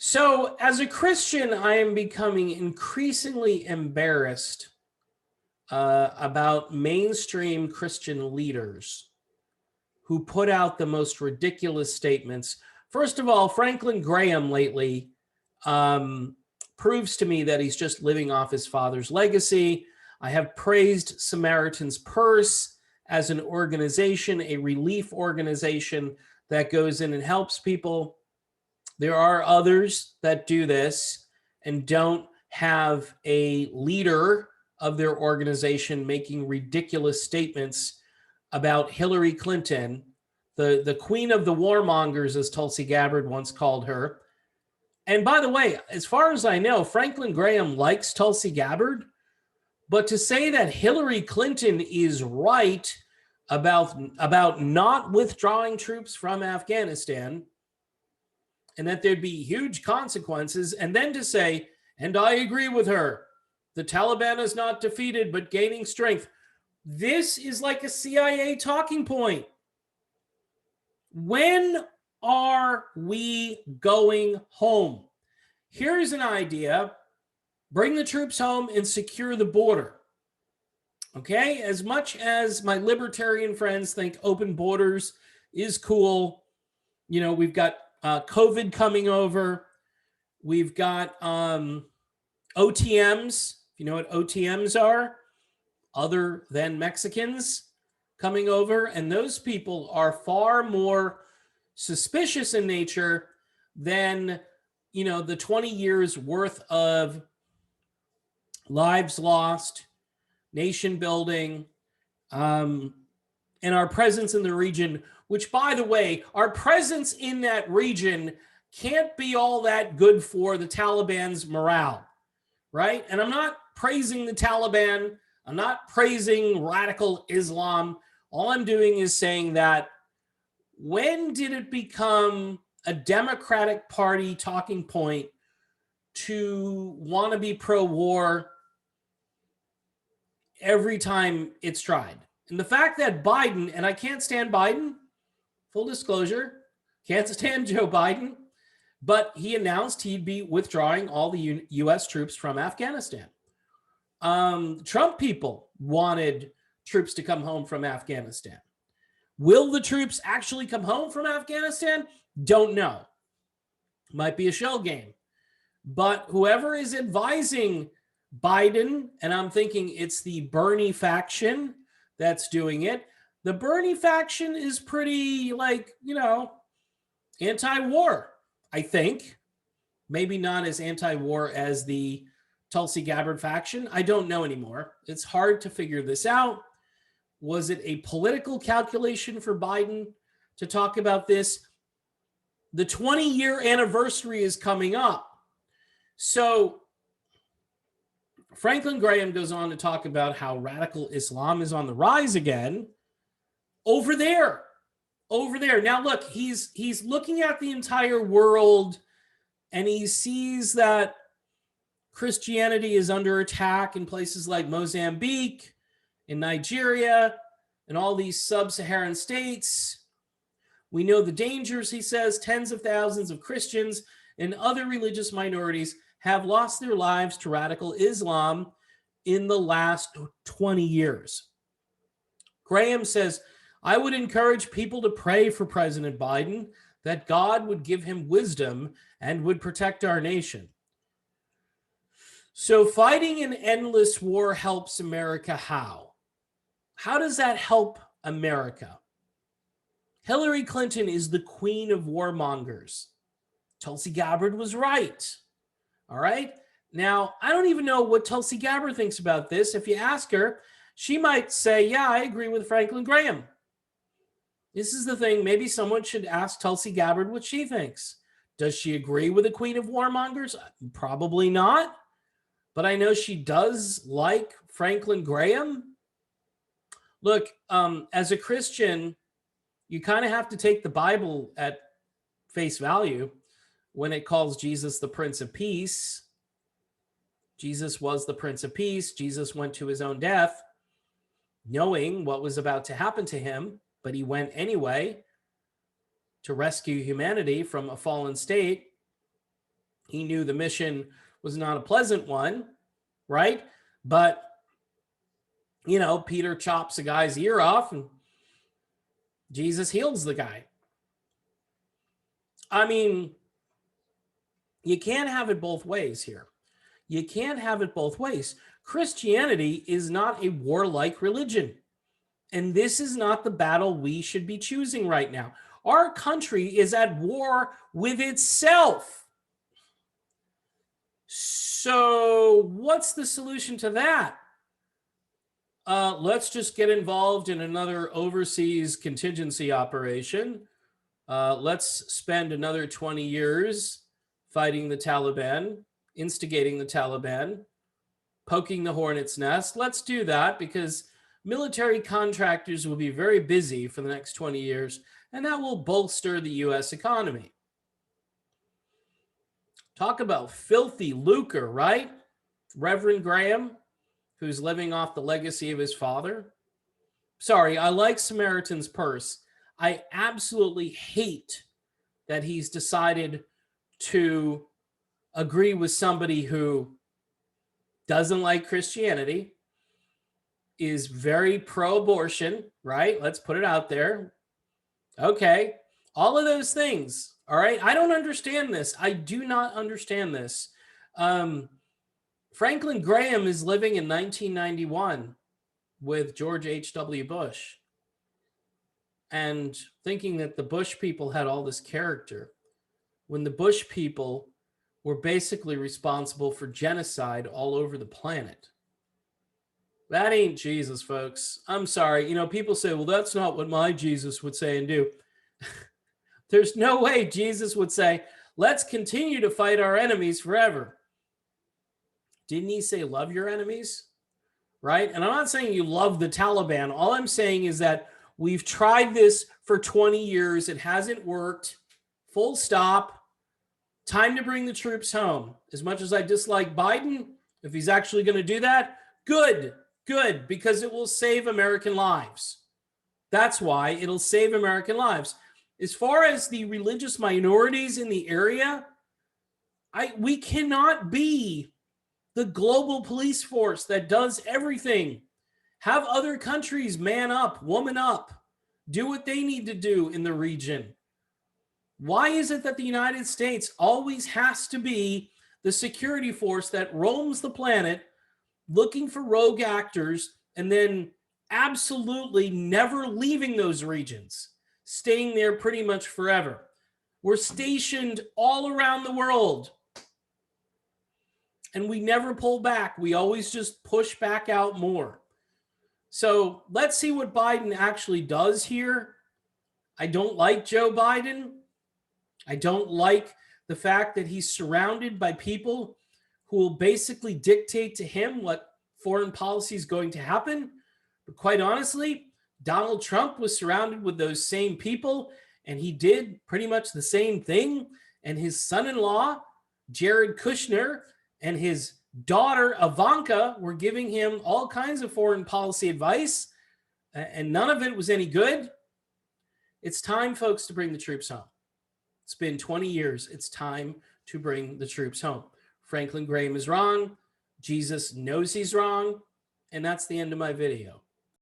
So, as a Christian, I am becoming increasingly embarrassed about mainstream Christian leaders who put out the most ridiculous statements. First of all, Franklin Graham lately um, proves to me that he's just living off his father's legacy. I have praised Samaritan's Purse as an organization, a relief organization that goes in and helps people. There are others that do this and don't have a leader of their organization making ridiculous statements about Hillary Clinton, the queen of the warmongers, as Tulsi Gabbard once called her. And by the way, as far as I know, Franklin Graham likes Tulsi Gabbard, but to say that Hillary Clinton is right about not withdrawing troops from Afghanistan and that there'd be huge consequences, and then to say, and I agree with her, the Taliban is not defeated but gaining strength. This is like a CIA talking point. When are we going home? Here's an idea. Bring the troops home and secure the border. Okay? As much as my libertarian friends think open borders is cool, we've got COVID coming over. We've got OTMs. If you know what OTMs are, other than Mexicans coming over. And those people are far more suspicious in nature than, the 20 years worth of lives lost, nation building, and our presence in the region, which, by the way, our presence in that region can't be all that good for the Taliban's morale, right? And I'm not praising the Taliban. I'm not praising radical Islam. All I'm doing is saying that when did it become a Democratic Party talking point to want to be pro-war every time it's tried? And the fact that Biden, and I can't stand Biden, full disclosure, can't stand Joe Biden, but he announced he'd be withdrawing all the U.S. troops from Afghanistan. Trump people wanted troops to come home from Afghanistan. Will the troops actually come home from Afghanistan? Don't know. Might be a shell game. But whoever is advising Biden, and I'm thinking it's the Bernie faction that's doing it. The Bernie faction is pretty, anti-war, I think. Maybe not as anti-war as the Tulsi Gabbard faction. I don't know anymore. It's hard to figure this out. Was it a political calculation for Biden to talk about this? The 20-year anniversary is coming up. So Franklin Graham goes on to talk about how radical Islam is on the rise again over there. Now, look, he's looking at the entire world and he sees that Christianity is under attack in places like Mozambique, in Nigeria, and all these sub-Saharan states. We know the dangers, he says. Tens of thousands of Christians and other religious minorities have lost their lives to radical Islam in the last 20 years. Graham says, I would encourage people to pray for President Biden that God would give him wisdom and would protect our nation. So fighting an endless war helps America how? How does that help America? Hillary Clinton is the queen of warmongers. Tulsi Gabbard was right. All right. Now, I don't even know what Tulsi Gabbard thinks about this. If you ask her, she might say, yeah, I agree with Franklin Graham. This is the thing. Maybe someone should ask Tulsi Gabbard what she thinks. Does she agree with the queen of warmongers? Probably not. But I know she does like Franklin Graham. Look, as a Christian, you kind of have to take the Bible at face value when it calls Jesus the Prince of Peace. Jesus was the Prince of Peace. Jesus went to his own death knowing what was about to happen to him, but he went anyway to rescue humanity from a fallen state. He knew the mission was not a pleasant one, right? But, you know, Peter chops a guy's ear off and Jesus heals the guy. I mean, you can't have it both ways here. You can't have it both ways. Christianity is not a warlike religion. And this is not the battle we should be choosing right now. Our country is at war with itself. So what's the solution to that? Let's just get involved in another overseas contingency operation. Let's spend another 20 years fighting the Taliban, instigating the Taliban, poking the hornet's nest. Let's do that because military contractors will be very busy for the next 20 years, and that will bolster the U.S. economy. Talk about filthy lucre, right? Reverend Graham, who's living off the legacy of his father. Sorry, I like Samaritan's Purse. I absolutely hate that he's decided to agree with somebody who doesn't like Christianity, is very pro-abortion, right? Let's put it out there. Okay, all of those things, all right? I don't understand this. I do not understand this. Franklin Graham is living in 1991 with George H.W. Bush and thinking that the Bush people had all this character when the Bush people were basically responsible for genocide all over the planet. That ain't Jesus, folks. I'm sorry. You know, people say, well, that's not what my Jesus would say and do. There's no way Jesus would say, let's continue to fight our enemies forever. Didn't he say, love your enemies? Right? And I'm not saying you love the Taliban. All I'm saying is that we've tried this for 20 years. It hasn't worked. Full stop. Time to bring the troops home. As much as I dislike Biden, if he's actually going to do that, good, because it will save American lives. That's why it'll save American lives. As far as the religious minorities in the area, we cannot be the global police force that does everything. Have other countries man up, woman up, do what they need to do in the region. Why is it that the United States always has to be the security force that roams the planet looking for rogue actors and then absolutely never leaving those regions, staying there pretty much forever? We're stationed all around the world and we never pull back. We always just push back out more. So let's see what Biden actually does here. I don't like Joe Biden. I don't like the fact that he's surrounded by people who will basically dictate to him what foreign policy is going to happen. But quite honestly, Donald Trump was surrounded with those same people, and he did pretty much the same thing. And his son-in-law, Jared Kushner, and his daughter, Ivanka, were giving him all kinds of foreign policy advice, and none of it was any good. It's time, folks, to bring the troops home. It's been 20 years. It's time to bring the troops home. Franklin Graham is wrong. Jesus knows he's wrong. And that's the end of my video.